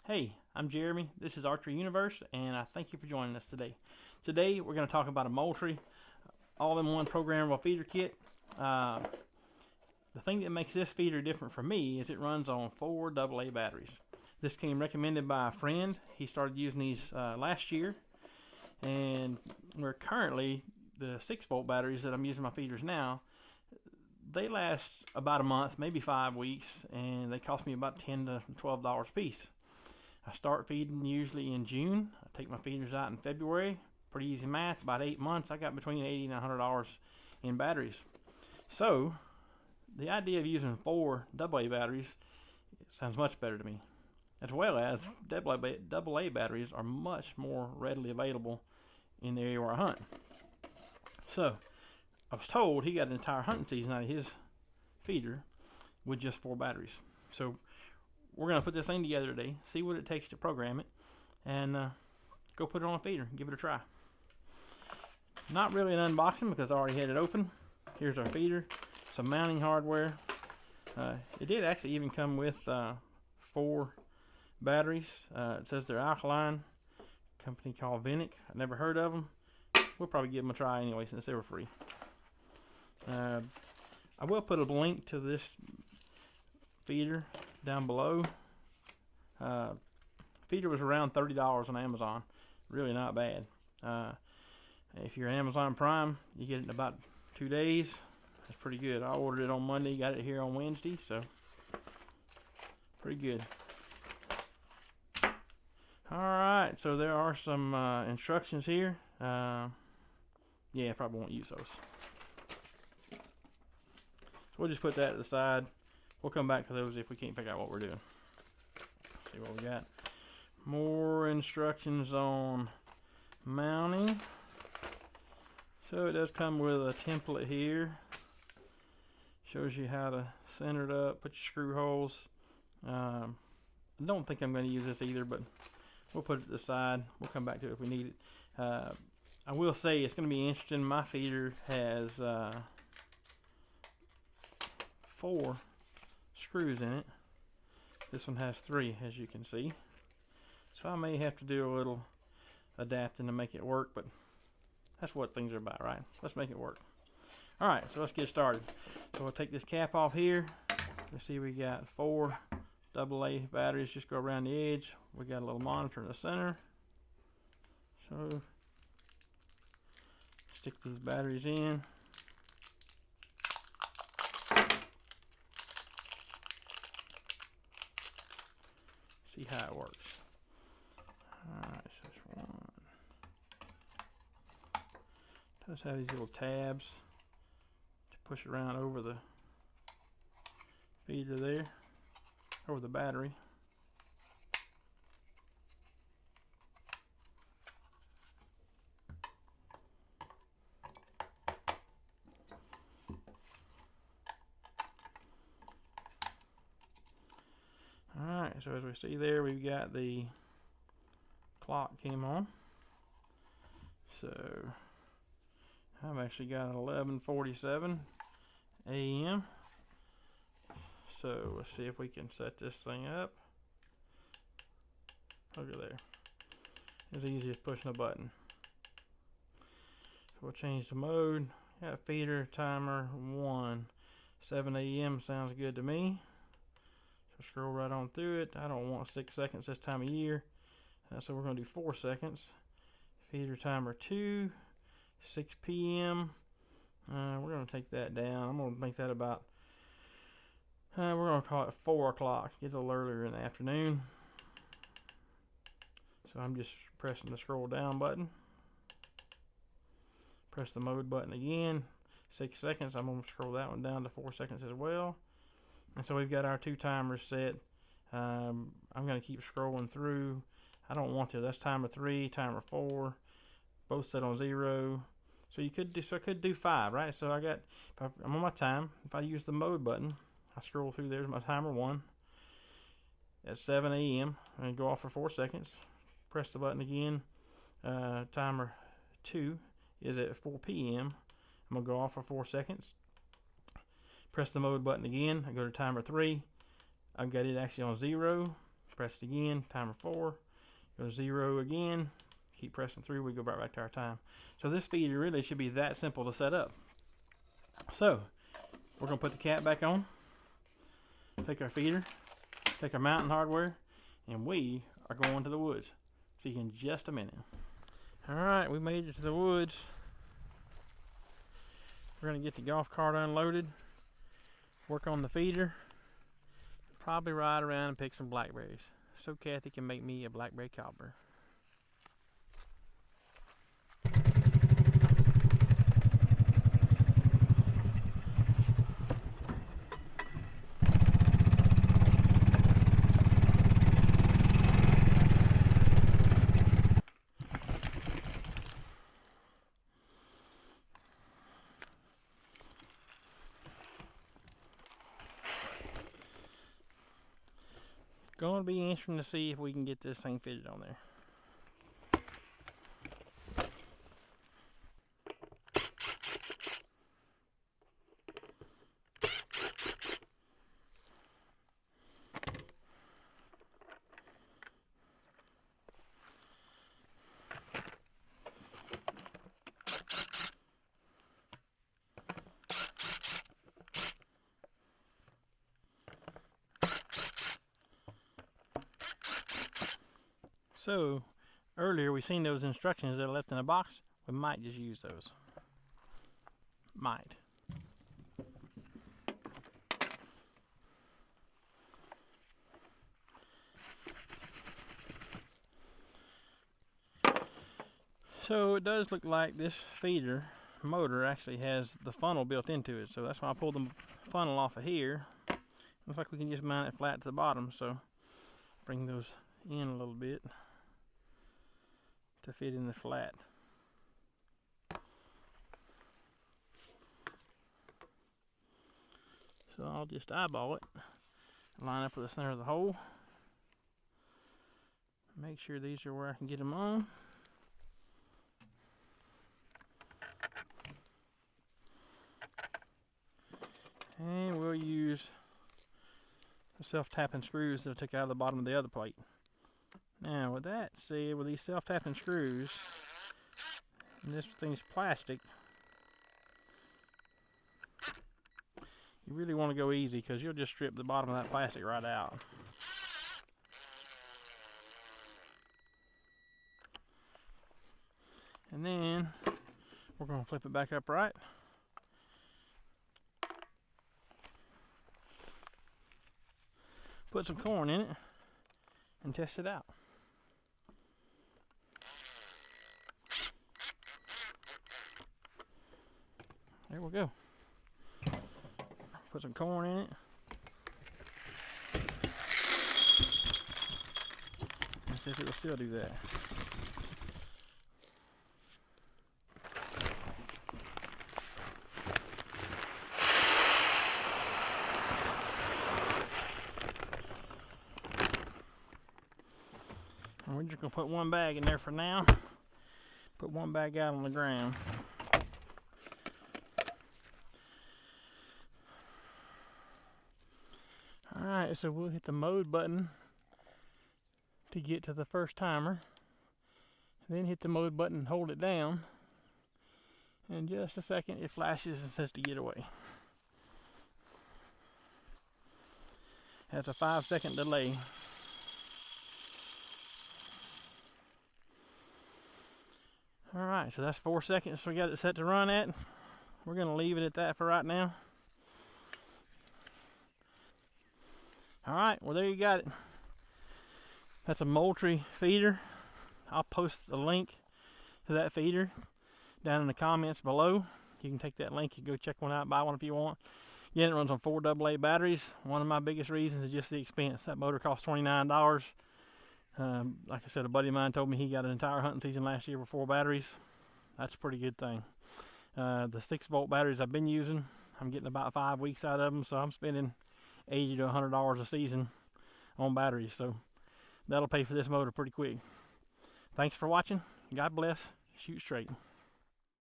Hey, I'm Jeremy. This is Archery Universe, and I thank you for joining us today. Today, we're going to talk about a Moultrie all-in-one programmable feeder kit. The thing that makes this feeder different for me is it runs on 4 AA batteries. This came recommended by a friend. He started using these last year, and we're currently the 6-volt batteries that I'm using my feeders now. They last about a month, maybe 5 weeks, and they cost me about $10 to $12 a piece. I start feeding usually in June. I take my feeders out in February. Pretty easy math. About 8 months, I got between $80 and $100 in batteries. So, the idea of using 4 AA batteries sounds much better to me. As well as AA batteries are much more readily available in the area where I hunt. So, I was told he got an entire hunting season out of his feeder with just 4 batteries. So, we're going to put this thing together today, see what it takes to program it, and go put it on a feeder and give it a try. Not really an unboxing because I already had it open. Here's our feeder, some mounting hardware. It did actually even come with 4 batteries. It says they're alkaline, a company called Vinic. I've never heard of them. We'll probably give them a try anyway since they were free. I will put a link to this feeder down below. Feeder was around $30 on Amazon. Really not bad. If you're Amazon Prime, you get it in about 2 days. That's pretty good. I ordered it on Monday, got it here on Wednesday, so pretty good. Alright, so there are some instructions here. Yeah, I probably won't use those. So we'll just put that to the side. We'll come back to those if we can't figure out what we're doing. Let's see what we got. More instructions on mounting. So it does come with a template here. Shows you how to center it up, put your screw holes. I don't think I'm going to use this either, but we'll put it to the side. We'll come back to it if we need it. I will say it's going to be interesting. My feeder has 4 screws in it. This one has 3, as you can see. So I may have to do a little adapting to make it work, but that's what things are about, right? Let's make it work. Alright, so let's get started. So we'll take this cap off here. Let's see, we got 4 AA batteries just go around the edge. We got a little monitor in the center. So stick these batteries in. See how it works. Alright, so there's one. It does have these little tabs to push around over the feeder there, over the battery. Alright, so as we see there, we've got the clock came on. So I've actually got 11:47 a.m. So let's see if we can set this thing up. Look at there. As easy as pushing a button. So we'll change the mode. Got feeder timer 1. 7 a.m. sounds good to me. So scroll right on through it. I don't want 6 seconds this time of year. So we're going to do 4 seconds. Feeder timer 2. 6 p.m. We're going to take that down. I'm going to make that about, we're going to call it 4 o'clock. Get a little earlier in the afternoon. So I'm just pressing the scroll down button. Press the mode button again. 6 seconds. I'm going to scroll that one down to 4 seconds as well. And so we've got our 2 timers set. I'm going to keep scrolling through. I don't want to. That's timer 3, timer 4. Both set on 0. So you could do, so I could do 5, right? So I got, I'm on my time. If I use the mode button, I scroll through. There's my timer 1 at 7 a.m. and go off for 4 seconds. Press the button again. Timer 2 is at 4 p.m. I'm gonna go off for 4 seconds. Press the mode button again. I go to timer 3. I've got it actually on 0. Press it again, timer 4, go to 0 again, keep pressing through, we go right back to our time. So this feeder really should be that simple to set up. So we're going to put the cap back on, take our feeder, take our mounting hardware, and we are going to the woods. See you in just a minute. Alright, we made it to the woods. We're going to get the golf cart unloaded, work on the feeder, probably ride around and pick some blackberries so Kathy can make me a blackberry cobbler. Going to be interesting to see if we can get this thing fitted on there. So earlier we seen those instructions that are left in a box. We might just use those. Might. So it does look like this feeder motor actually has the funnel built into it. So that's why I pulled the funnel off of here. Looks like we can just mount it flat to the bottom. So bring those in a little bit to fit in the flat. So I'll just eyeball it, line up with the center of the hole, make sure these are where I can get them on. And we'll use the self-tapping screws that I took out of the bottom of the other plate. Now with that said, with these self-tapping screws, and this thing's plastic, you really want to go easy because you'll just strip the bottom of that plastic right out. And then we're going to flip it back upright. Put some corn in it and test it out. There we go. Put some corn in it. And see if it will still do that. And we're just going to put one bag in there for now. Put one bag out on the ground. Alright, so we'll hit the mode button to get to the first timer. Then hit the mode button and hold it down. In just a second it flashes and says to get away. That's a 5-second delay. Alright, so that's 4 seconds we got it set to run at. We're going to leave it at that for right now. Alright, well there you got it. That's a Moultrie feeder. I'll post a link to that feeder down in the comments below. You can take that link and go check one out, buy one if you want. Again, it runs on 4 AA batteries. One of my biggest reasons is just the expense. That motor costs $29. Like I said, a buddy of mine told me he got an entire hunting season last year with 4 batteries. That's a pretty good thing. The 6-volt batteries I've been using, I'm getting about 5 weeks out of them, so I'm spending $80 to $100 a season on batteries, so that'll pay for this motor pretty quick. Thanks for watching. God bless. Shoot straight.